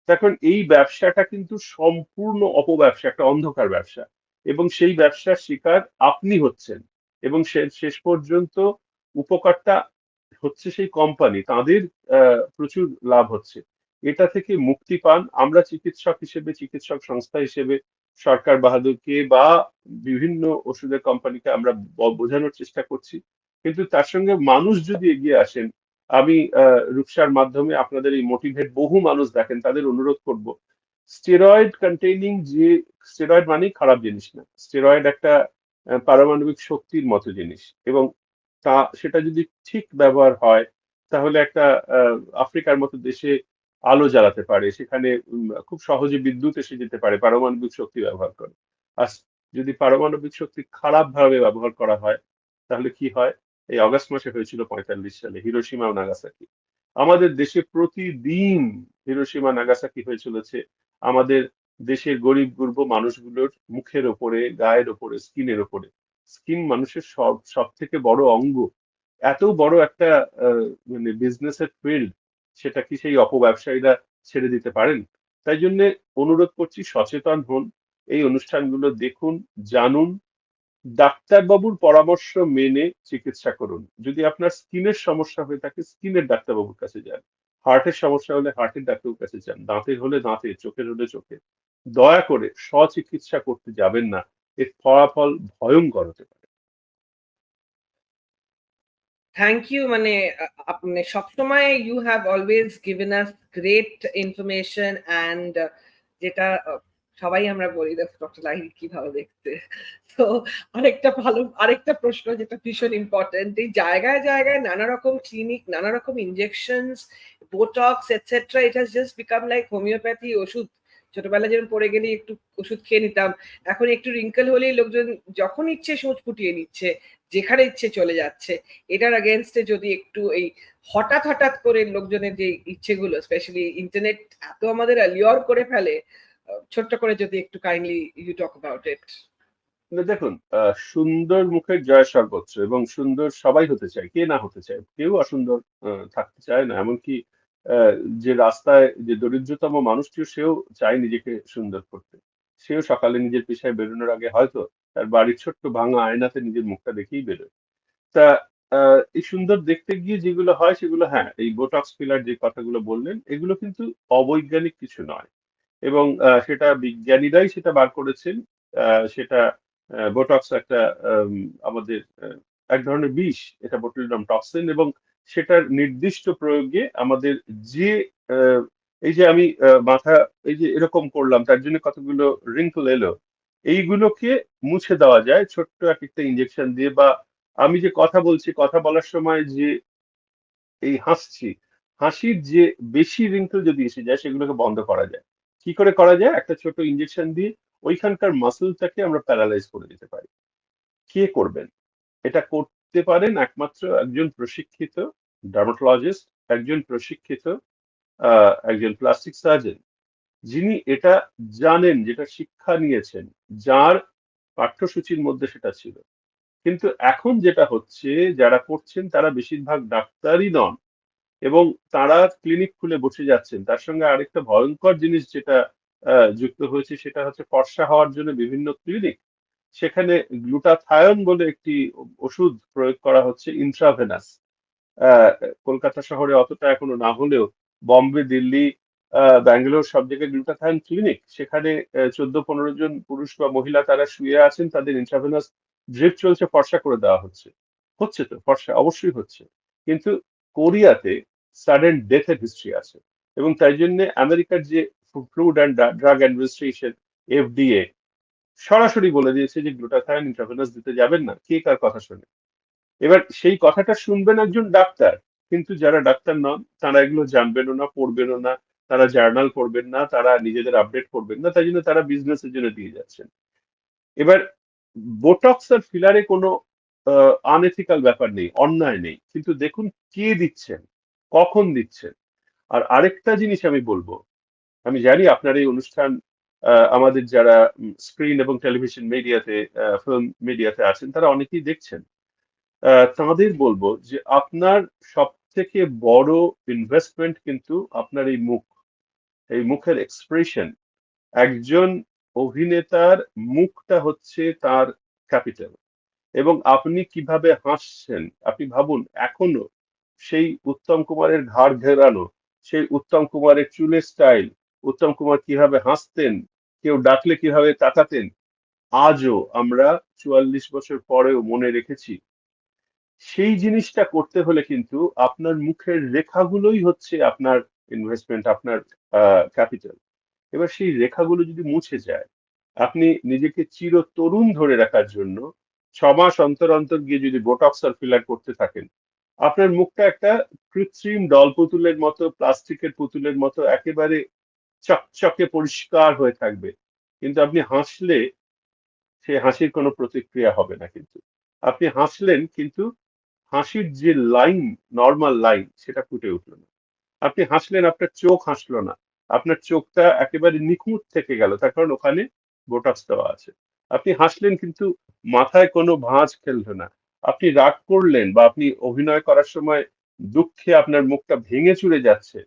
এখন এই ব্যবসাটা কিন্তু সম্পূর্ণ অপব্যবসা, একটা অন্ধকার ব্যবসা, এবং সেই ব্যবসার শিকার আপনি হচ্ছেন, এবং শেষ পর্যন্ত উপকারটা হচ্ছে সেই কোম্পানি, তাদের প্রচুর লাভ হচ্ছে। এটা থেকে মুক্তি পান। আমরা চিকিৎসক হিসেবে, চিকিৎসক সংস্থা হিসেবে সরকার বাহাদুরকে বা বিভিন্ন ওষুধের কোম্পানিকে আমরা বোঝানোর চেষ্টা করছি, কিন্তু তার সঙ্গে মানুষ যদি এগিয়ে আসেন, আমি রূপসার মাধ্যমে আপনাদের এই মোটিভেট বহু মানুষ দেখেন, তাদের অনুরোধ করব, স্টেরয়েড কন্টেইনিং যে, স্টেরয়েড মানেই খারাপ জিনিস না, স্টেরয়েড একটা পারমাণবিক শক্তির মতো জিনিস, এবং তা সেটা যদি ঠিক ব্যবহার হয় তাহলে একটা আহ, আফ্রিকার মতো দেশে আলো জ্বালাতে পারে, সেখানে খুব সহজে বিদ্যুৎ এসে যেতে পারে পারমাণবিক শক্তি ব্যবহার করে। আর যদি পারমাণবিক শক্তি খারাপ ভাবে ব্যবহার করা হয় তাহলে কি হয়? এই অগাস্ট মাসে হয়েছিল 45 সালে হিরোশিমা ও নাগাসাকি। আমাদের দেশে প্রতিদিন হিরোশিমা নাগাসাকি হয়ে চলেছে। আমাদের দেশের গরিব গুরব মানুষগুলোর মুখের ওপরে, গায়ের ওপরে, স্কিনের ওপরে। স্কিন মানুষের সব সব থেকে বড় অঙ্গ। এত বড় একটা মানে বিজনেসের ফিল্ড, সেটা কি সেই অপব্যবসায়ীরা ছেড়ে দিতে পারেন? তাই জন্য অনুরোধ করছি, সচেতন হন, এই অনুষ্ঠানগুলো দেখুন, জানুন, ডাক্তারবাবুর পরামর্শ মেনে চিকিৎসা করুন। যদি আপনার স্কিনের সমস্যা হয়ে থাকে স্কিনের ডাক্তারবাবুর কাছে যান, হার্টের সমস্যা হলে হার্টের ডাক্তারবাবুর কাছে যান, দাঁতের হলে দাঁতে, চোখের হলে চোখে। দয়া করে স্বচিকিৎসা করতে যাবেন না, এর ফলাফল ভয়ঙ্কর হতে পারে। Thank you. মানে আপনি সবসময় you have always given us great information and যেটা সবাই আমরা বলি ডক্টর লাহিড়ী কি ভালো দেখতে। তো আরেকটা প্রশ্ন যেটা ভীষণ ইম্পর্টেন্ট, এই জায়গায় জায়গায় নানা রকম ক্লিনিক, নানা রকম injections, botox etcetera, it has just become like homeopathy ওষুধ। ছোটবেলায় যেমন পড়ে গেলে একটু ওষুধ খেয়ে নিতাম, এখন একটু রিঙ্কেল হলেই লোকজন যখন ইচ্ছে সূচ ফুটিয়ে নিচ্ছে, যেখানে ইচ্ছে চলে যাচ্ছে। এটার এগেনস্টে যদি একটু এই হঠাৎ হঠাৎ করে লোকজনের যে ইচ্ছেগুলো, স্পেশালি ইন্টারনেট এত আমাদের অ্যালিওর করে ফেলে, ছোট্ট করে যদি একটু kindly you talk about it. না, দেখুন, সুন্দর মুখের জয় সর্বোচ্চ, এবং সুন্দর সবাই হতে চায়, কে না হতে চায়? কেউ অসুন্দর থাকতে চায় না। এমনকি আহ, যে রাস্তায় যে দরিদ্রতম মানুষটিও, সেও চায় নিজেকে সুন্দর করতে। সেও সকালে নিজের পেশায় বেরোনোর আগে হয়তো তার বাড়ির ছোট্ট ভাঙা আয়নাতে নিজের মুখটা দেখেই বেরোয়। তা এই সুন্দর দেখতে গিয়ে যেগুলো হয় সেগুলো, হ্যাঁ, এই বোটক্স ফিলার যে কথাগুলো বললেন, এগুলো কিন্তু অবৈজ্ঞানিক কিছু নয়, এবং সেটা বিজ্ঞানীরাই সেটা বার করেছেন। সেটা বোটক্স একটা আমাদের এক ধরনের বিষ, এটা বোটুলিনাম টক্সিন, এবং সেটার নির্দিষ্ট প্রয়োগে আমাদের যে আহ, এই যে আমি মাথা এই যে এরকম করলাম, তার জন্য কতগুলো রিঙ্কল এলো, এইগুলোকে মুছে দেওয়া যায় ছোট্ট এক একটা ইঞ্জেকশন দিয়ে। বা আমি যে কথা বলছি, কথা বলার সময় যে এই হাসছি, হাসির যে বেশি রিঙ্কেল যদি এসে যায় সেগুলোকে বন্ধ করা যায়। কি করে করা যায়? একটা ছোট ইঞ্জেকশন দিয়ে ওইখানকার মাসলটাকে আমরা প্যারালাইজ করে দিতে পারি। কে করবেন? এটা করতে পারেন একমাত্র একজন প্রশিক্ষিত ডার্মাটোলজিস্ট, একজন প্রশিক্ষিত একজন প্লাস্টিক সার্জন, যিনি এটা জানেন, যেটা শিক্ষা নিয়েছেন, যার পাঠ্যসূচির মধ্যে সেটা ছিল। কিন্তু এখন যেটা হচ্ছে, যারা করছেন তারা বেশিরভাগ ডাক্তারই নন, এবং তারা ক্লিনিক খুলে বসে যাচ্ছেন। তার সঙ্গে আরেকটা ভয়ঙ্কর জিনিস যেটা যুক্ত হয়েছে সেটা হচ্ছে ফর্সা হওয়ার জন্য বিভিন্ন ক্লিনিক, সেখানে গ্লুটাথায়ন বলে একটি ওষুধ প্রয়োগ করা হচ্ছে ইন্ট্রাভেনাস। আহ, কলকাতা শহরে অতটা এখনো না হলেও বম্বে, দিল্লি, ব্যাঙ্গালোর সব জায়গায় গ্লুটাথায়ন ক্লিনিক, সেখানে 14-15 জন পুরুষ বা মহিলা তারা শুয়ে আছেন, তাদের ইন্ট্রাভেনাস ড্রিপ চলছে, ফর্সা করে দেওয়া হচ্ছে। হচ্ছে তো ফর্সা অবশ্যই হচ্ছে, কিন্তু কোরিয়াতে সাডেন ডেথের হিস্ট্রি আছে। এবং তাই জন্য আমেরিকার যে food and drug administration, FDA, সরাসরি বলে দিয়েছে যে গ্লুটাথায়ন ইন্ট্রাভেনাস দিতে যাবেন না। কে কার কথা শোনে? এবার সেই কথাটা শুনবেন একজন ডাক্তার, কিন্তু যারা ডাক্তার নন তারা এগুলো জানবেনও না, পড়বেনও না, তারা জার্নাল পড়বেন না, তারা নিজেদের আপডেট করবেন না, তাই জন্য তারা বিজনেসের জন্য দিয়ে যাচ্ছেন। এবার বোটক্স আর ফিলারে কোনো আনএথিক্যাল ব্যাপার নেই, অন্যায় নেই, কিন্তু দেখুন কে দিচ্ছেন, কখন দিচ্ছেন। আর আরেকটা জিনিস আমি বলবো, আমি জানি আপনার এই অনুষ্ঠান আমাদের যারা স্ক্রিন এবং টেলিভিশন মিডিয়াতে, ফিল্ম মিডিয়াতে আছেন, তারা অনেকেই দেখছেন। তাদের বলবো যে আপনার সব থেকে বড় ইনভেস্টমেন্ট কিন্তু আপনার এই মুখ, এই মুখের এক্সপ্রেশন। একজন অভিনেতার মুখটা হচ্ছে তার ক্যাপিটাল। এবং আপনি কিভাবে হাসছেন, আপনি ভাবুন এখনো সেই উত্তম কুমারের ঘাড় ঘেরানো, সেই উত্তম কুমারের চুলের স্টাইল, উত্তম কুমার কিভাবে হাসতেন, কেউ ডাকলে কিভাবে তাকাতেন, আজও আমরা 44 বছর পরেও মনে রেখেছি। সেই জিনিসটা করতে হলে কিন্তু আপনার মুখের রেখাগুলোই হচ্ছে আপনার ইনভেস্টমেন্ট, আপনার ক্যাপিটাল। এবার সেই রেখাগুলো যদি মুছে যায়, আপনি নিজেকে চিরতরুণ ধরে রাখার জন্য 6 মাস অন্তর অন্তর গিয়ে যদি বোটক্স আর ফিলার করতে থাকেন, আপনার মুখটা একটা কৃত্রিম ডল পুতুলের মতো, প্লাস্টিকের পুতুলের মতো একেবারে চকচকে পরিষ্কার হয়ে থাকবে। কিন্তু আপনি হাসলে সে হাসির কোনো প্রতিক্রিয়া হবে না। কিন্তু আপনি হাসলেন, কিন্তু হাসির যে লাইন, নর্মাল লাইন, সেটা ফুটে উঠলো না। আপনি হাসলেন, আপনার চোখ হাসলো না, আপনার চোখটা একেবারে নিখুঁত থেকে গেল, তার কারণ ওখানে বোটক্স দেওয়া আছে। আপনি হাসলেন, কিন্তু মাথায় কোনো ভাঁজ খেললো না। আপনি রাগ করলেন বা আপনি অভিনয় করার সময় দুঃখে আপনার মুখটা ভেঙে চুরে যাচ্ছে,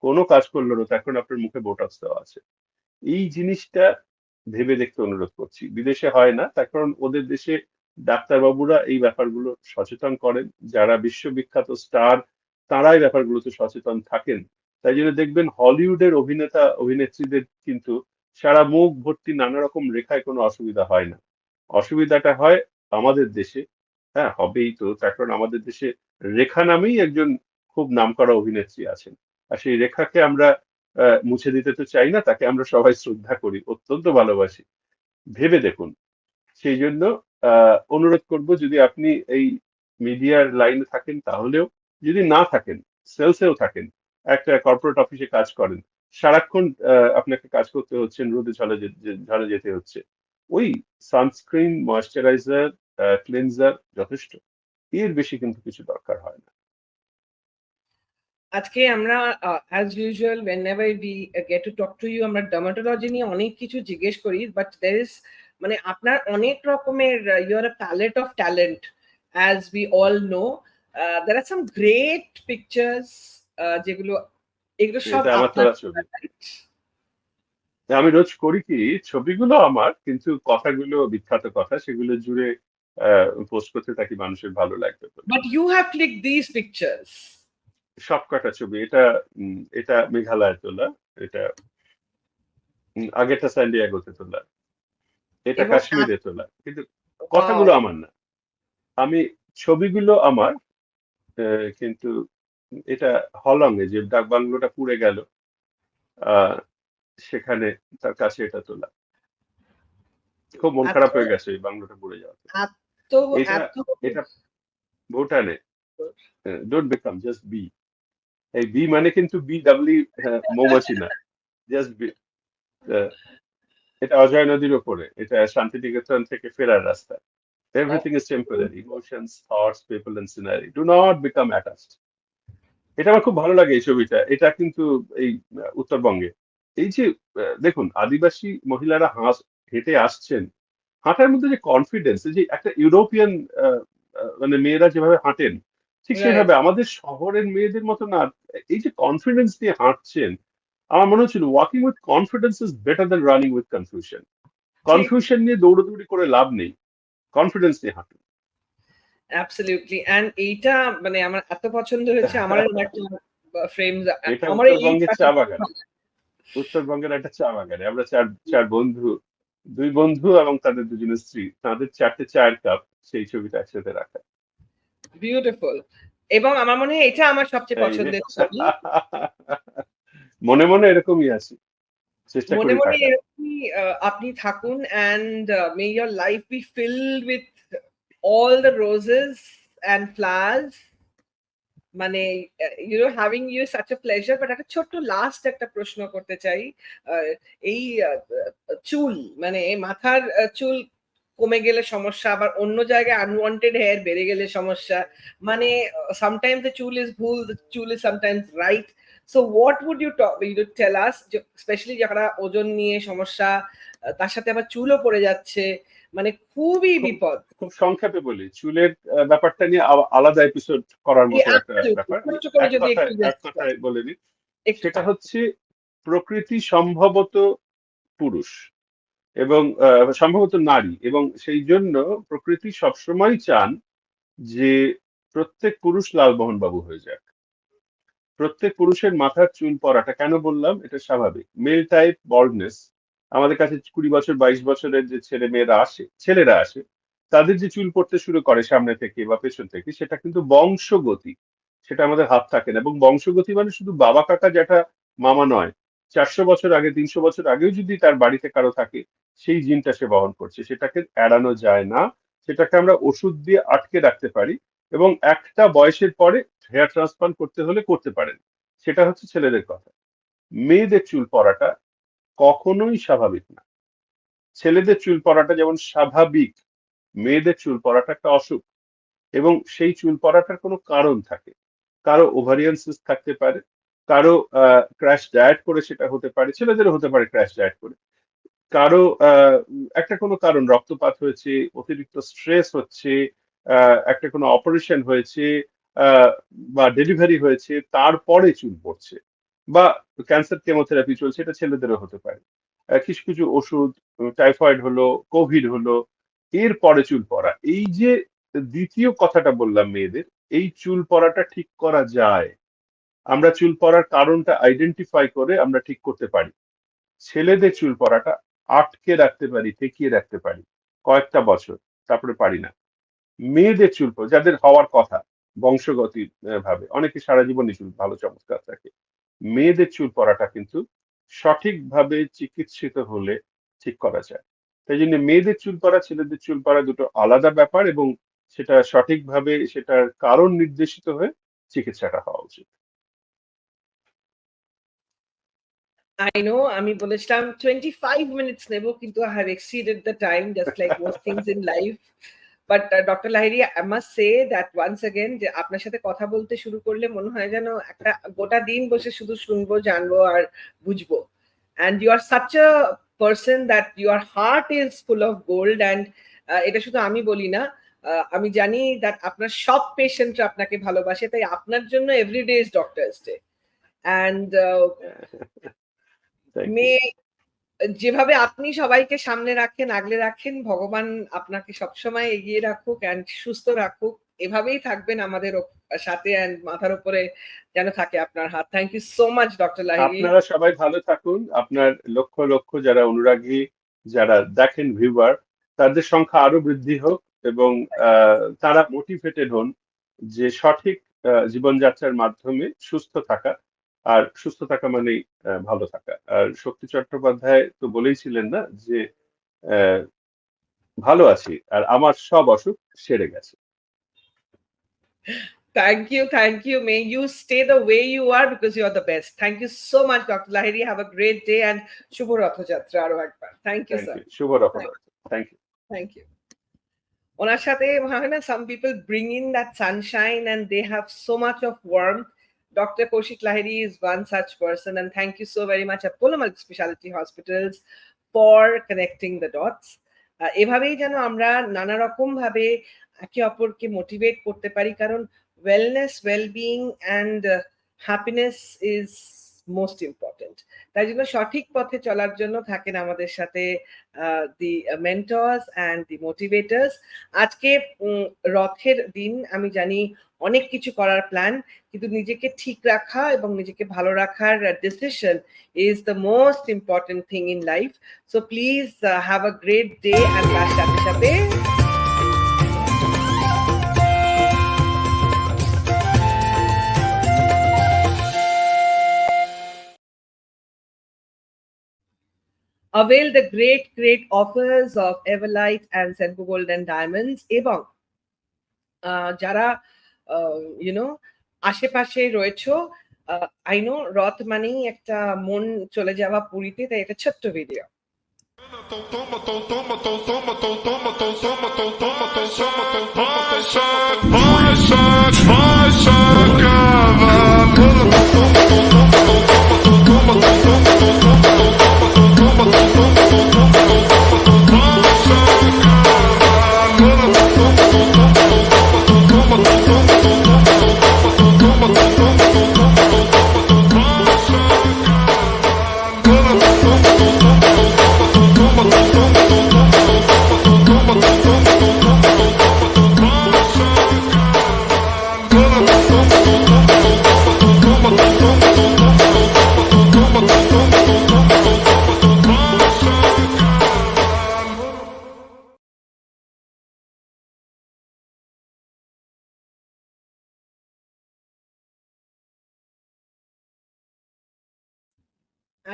কোনো কাজ করলো না, তার কারণ আপনার মুখে বোটক্স দেওয়া আছে। এই জিনিসটা ভেবে দেখতে অনুরোধ করছি। বিদেশে হয় না, তার কারণ ওদের দেশে ডাক্তারবাবুরা এই ব্যাপারগুলো সচেতন করেন, যারা বিশ্ববিখ্যাত স্টার তারা এই ব্যাপারগুলোতে সচেতন থাকেন। তাই জন্য দেখবেন হলিউডের অভিনেতা অভিনেত্রীদের কিন্তু সারা মুখ ভর্তি নানা রকম রেখায় কোনো অসুবিধা হয় না। অসুবিধাটা হয় আমাদের দেশে। হ্যাঁ, হবেই তো, তার কারণ আমাদের দেশে রেখা নামেই একজন খুব নামকরা অভিনেত্রী আছেন। আর সেই রেখাকে আমরা মুছে দিতে তো চাই না, তাকে আমরা সবাই শ্রদ্ধা করি, অত্যন্ত ভালোবাসি। ভেবে দেখুন। সেই জন্য অনুরোধ করব, যদি আপনি এই মিডিয়ার লাইনে থাকেন তাহলেও, যদি না থাকেন, সেলসেও থাকেন, একটা কর্পোরেট অফিসে কাজ করেন, সারাক্ষণ আপনাকে কাজ করতে হচ্ছে, রোদে ঝড়ে যেতে হচ্ছে, ওই সানস্ক্রিন, ময়েশ্চারাইজার, ক্লিনজার যথেষ্ট। এর বেশি কিন্তু কিছু দরকার হয় না। আজকে আমরা as usual whenever we get to talk to you, আমরা ডার্মাটোলজি নিয়ে অনেক কিছু জিজ্ঞেস করি, বাট there is মানে আপনার অনেক রকমের you are a palette of talent, as we all know. There are some great pictures, যেগুলো এগুলো সব এটা আমার আপনার, তোলা ছবি। আমি রোজ করি কি, ছবিগুলো আমার, কিন্তু কথাগুলো বিখ্যাত কথা, সেগুলো জুড়ে পোস্ট করতে থাকি মানুষের ভালো লাগবে বলে। but you have clicked these pictures. সবকটা ছবি, এটা এটা মেঘালয়ে তোলা, এটা আগেরটা স্যান ডিয়েগোতে তোলা, এটা এবং কাশ্মীরে তোলা, কিন্তু কথাগুলো ওয়াও, আমার না। আমি ছবিগুলো আমার, কিন্তু এটা হলংয়ে যে ডাক বাংলোটা পুড়ে গেল, আহ সেখানে তার কাছে এটা তোলা। খুব মন এত খারাপ হয়ে গেছে এই বাংলোটা পুড়ে যাওয়াতে। এত এটা এত এটা ভুটানে। Don't become, just be. এই বি মানে কিন্তু BW, মৌমাছি না, জাস্ট বি। এটা অজয় নদীর ওপরে, এটা শান্তিনিকেতন থেকে ফেরার রাস্তা। Everything is temporary, emotions, thoughts, people and scenery, do not become attached. এটা আমার খুব ভালো লাগে এই ছবিটা। এটা কিন্তু এই উত্তরবঙ্গে, এই যে দেখুন আদিবাসী মহিলারা হেঁটে আসছেন, হাঁটার মধ্যে যে কনফিডেন্স, যে একটা ইউরোপিয়ান মানে মেয়েরা যেভাবে হাঁটেন, ঠিক রাইট। সেভাবে আমাদের শহরের মেয়েদের মতো না, এই যে কনফিডেন্স দিয়ে হাঁটছেন, আমার মনে হচ্ছিল walking with confidence is better than running with confusion. ঠিক। কনফিউশন নিয়ে দৌড়াদৌড়ি করে লাভ নেই, কনফিডেন্স নিয়ে হাঁটুন। অ্যাবসলিউটলি। অ্যান্ড এইটা মানে আমার এত পছন্দ হয়েছে। আমার এরকম একটা ফ্রেম এটা আমার এই উত্তরবঙ্গের চা প্যাটার্ন খুব বাগানে, ভালো লাগে। উত্তরবঙ্গের একটা চা বাগানে আমরা চার চার বন্ধু, দুই বন্ধু এবং তাদের দুজনের স্ত্রী, তাদের 4টে চায়ের কাপ, সেই ছবিটা একসাথে রাখা। বিউটিফুল। এবং আমার মনে হয় এটা আমার সবচেয়ে এই যে পছন্দের ছবি। মনে মনে এরকমই আছি, চেষ্টা মনে, করি মনে থাকার। এরকমই আপনি থাকুন and may your life be filled with all the roses and flowers. মানে having you such a pleasure. But একটা ছোট্ট লাস্ট একটা প্রশ্ন করতে চাই। আহ, এই চুল মানে মাথার চুল কমে গেলে সমস্যা, আবার অন্য জায়গায় আনওয়ান্টেড হেয়ার বেড়ে গেলে সমস্যা। মানে সামটাইমস দ্য চুল ইজ ভুল, দ্য চুল is sometimes right. So what would you tell us, specially যারা ওজন নিয়ে সমস্যা, তার সাথে আবার চুলও পড়ে যাচ্ছে, মানে খুবই খুব বিপদ। খুব সংক্ষেপে বলি, চুলের ব্যাপারটা নিয়ে আলাদা এপিসোড করার মতো একটা ব্যাপার। আমি ছোট্ট করে এক যদি কথায় একটু এক just কথায় বলে দিই, একটু সেটা হচ্ছে প্রকৃতি সম্ভবত পুরুষ এবং সম্ভবত নারী, এবং সেই জন্য প্রকৃতি সবসময় চান যে প্রত্যেক পুরুষ লালমোহন বাবু হয়ে যাক। প্রত্যেক পুরুষের মাথার চুল পড়াটা, কেন বললাম এটা স্বাভাবিক, মেল টাইপ বল্ডনেস, আমাদের কাছে 20 বছর 22 বছরের যে ছেলেরা আসে, তাদের যে চুল পড়তে শুরু করে সামনে থেকে বা পেছন থেকে, সেটা কিন্তু বংশগতি, সেটা আমাদের হাত থাকে না। এবং বংশগতি মানে শুধু বাবা কাকা জ্যাঠা মামা নয়, 400 বছর আগে 300 বছর আগেও যদি তার বাড়িতে কারো থাকে, সেই জিনটা সে বহন করছে, সেটাকে এড়ানো যায় না। সেটাকে আমরা ওষুধ দিয়ে আটকে রাখতে পারি, এবং একটা বয়সের পরে হেয়ার ট্রান্সপ্লান্ট করতে হলে করতে পারেন। সেটা হচ্ছে ছেলেদের কথা। মেয়েদের চুল পড়াটা কখনোই স্বাভাবিক না। ছেলেদের চুল পড়াটা যেমন স্বাভাবিক, মেয়েদের চুল পড়াটা একটা অসুখ। এবং সেই চুল পড়াটার কোনো কারণ থাকে, কারো ওভারিয়ান সিস্ট থাকতে পারে, কারো ক্র্যাশ ডায়েট করে সেটা হতে পারে, ছেলেদেরও হতে পারে ক্র্যাশ ডায়েট করে, কারো একটা কোনো কারণ, রক্তপাত হয়েছে, অতিরিক্ত স্ট্রেস হচ্ছে, একটা কোনো অপারেশন হয়েছে, আহ, বা ডেলিভারি হয়েছে, তারপরে চুল পড়ছে, বা ক্যান্সার কেমোথেরাপি চলছে, এটা ছেলেদেরও হতে পারে। কিছু কিছু ওষুধ, টাইফয়েড হলো, কোভিড হলো, এর পরে চুল পড়া। এই যে দ্বিতীয় কথাটা বললাম মেয়েদের, এই চুল পড়াটা ঠিক করা যায়, আমরা চুল পড়ার কারণটা আইডেন্টিফাই করে আমরা ঠিক করতে পারি। ছেলেদের চুল পড়াটা আটকে রাখতে পারি, ঠেকিয়ে রাখতে পারি কয়েকটা বছর, তারপরে পারি না। মেয়েদের চুল পড়া, যাদের হওয়ার কথা বংশগতি ভাবে, অনেকে সারা জীবনই চুল ভালো চমৎকার থাকে, মেয়েদের চুল পড়াটা কিন্তু সঠিকভাবে চিকিৎসিত হলে ঠিক করা যায়। তাই জন্য মেয়েদের চুল পড়া, ছেলেদের চুল পড়া দুটো আলাদা ব্যাপার, এবং সেটা সঠিকভাবে সেটার কারণ নির্দেশিত হয়ে চিকিৎসাটা হওয়া উচিত। I know আমি বলেছিলাম 25 minutes নেব, কিন্তু I have exceeded the time just like most things in life. But Dr. Lahiri, I must say that once again যে আপনার সাথে কথা বলতে শুরু করলে মনে হয় যেন একটা গোটা দিন বসে শুধু শুনবো, জানবো আর বুঝবো। And you are such a person that your heart is full of gold, and এটা শুধু আমি বলি না, আমি জানি that আপনার সব পেশেন্টরা আপনাকে ভালোবাসে, তাই আপনার জন্য everyday is Doctor's Day. And thank you. মে যেভাবে আপনি সবাইকে সামনে রাখেন, আগলে রাখেন, ভগবান আপনাকে সবসময় এগিয়ে রাখুক অ্যান্ড সুস্থ রাখুক। এভাবেই থাকবেন আমাদের সাথে, অ্যান্ড মাথার উপরে যেন থাকে আপনার হাত। Thank you so much doctor Lahiri. আপনারা সবাই ভালো থাকুন, আপনার লক্ষ লক্ষ যারা অনুরাগী, যারা দেখেন ভিউয়ার, তাদের সংখ্যা আরো বৃদ্ধি হোক, এবং তারা মোটিভেটেড হন যে সঠিক জীবনযাত্রার মাধ্যমে সুস্থ থাকা। আর সুস্থ থাকা মানেই ভালো থাকা। আর শক্তি চট্টোপাধ্যায় তো বলেইছিলেন না যে আহ, ভালো আছি আর আমার সব অসুখ সেরে গেছে। Thank you, thank you. May you stay the way you are because you are the best. Thank you so much, Dr. Lahiri. Have a great day and Shubho Ratha Jatra আরো একবার। Thank you, thank sir. You, শুভ Rath Yatra. Thank you. Thank you. ওনার সাথে হয় না, some people bring in that sunshine and they have so much of warmth. Dr. Kaushik Lahiri is one such person, and thank you so very much Apollo Multispeciality Hospitals for connecting the dots. এভাবেই যেন আমরা নানা রকম ভাবে একে অপরকে motivate করতে পারি, কারণ wellness, well-being, and happiness is most important. তাই জন্য সঠিক পথে চলার জন্য থাকেন আমাদের সাথে দি মেন্টর্স অ্যান্ড দি মোটিভেটার্স। আজকে রথের দিন, আমি জানি অনেক কিছু করার প্ল্যান, কিন্তু নিজেকে ঠিক রাখা এবং নিজেকে ভালো রাখার decision is the most important thing in life. So please have a great day, and তার সাথে সাথে avail the great offers of Everlight and Senco Gold and Diamonds, এবং যারা আশেপাশে রয়েছো, আই নো রথ মানেই একটা মন চলে যাওয়া পুরীতে, তাই একটা ছোট্ট ভিডিও।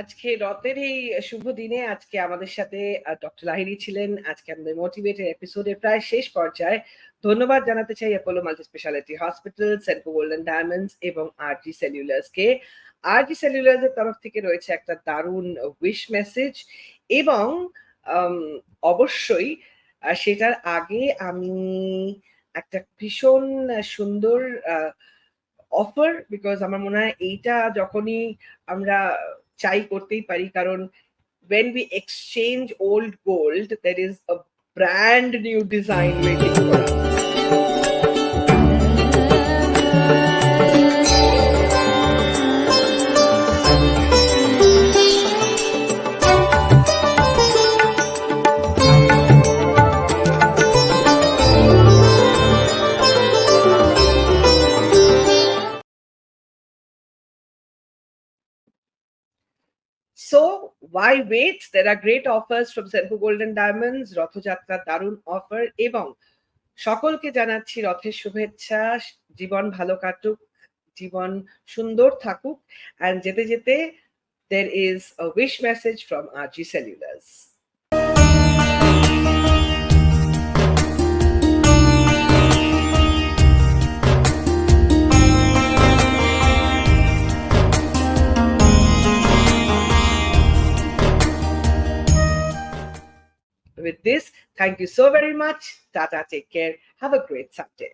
আজকে রথের এই শুভ দিনে আজকে আমাদের সাথে ডক্টর লাহিড়ী ছিলেন। আজকে আমাদের মোটিভেটেড এপিসোডের প্রায় শেষ পর্যায়ে। ধন্যবাদ জানাতে চাই Apollo multi speciality hospital, Senco golden diamonds এবং আরজি সেলুলার্সকে। আরজি সেলুলার্সের তরফ থেকে রয়েছে একটা দারুণ উইশ মেসেজ, এবং অবশ্যই সেটার আগে আমি একটা ভীষণ সুন্দর অফার, বিকজ আমার মনে হয় এইটা যখনই আমরা চাই করতেই পারি, কারণ when we exchange old gold, there is a brand new design waiting for us. So why wait? There are great offers from Senco Golden Diamonds, রথযাত্রার দারুণ অফার, এবং সকলকে জানাচ্ছি রথের শুভেচ্ছা। জীবন ভালো কাটুক, জীবন সুন্দর থাকুক, and যেতে যেতে there is a wish message from RG Cellulars. With this, thank you so very much. Tata, take care. Have a great Sunday.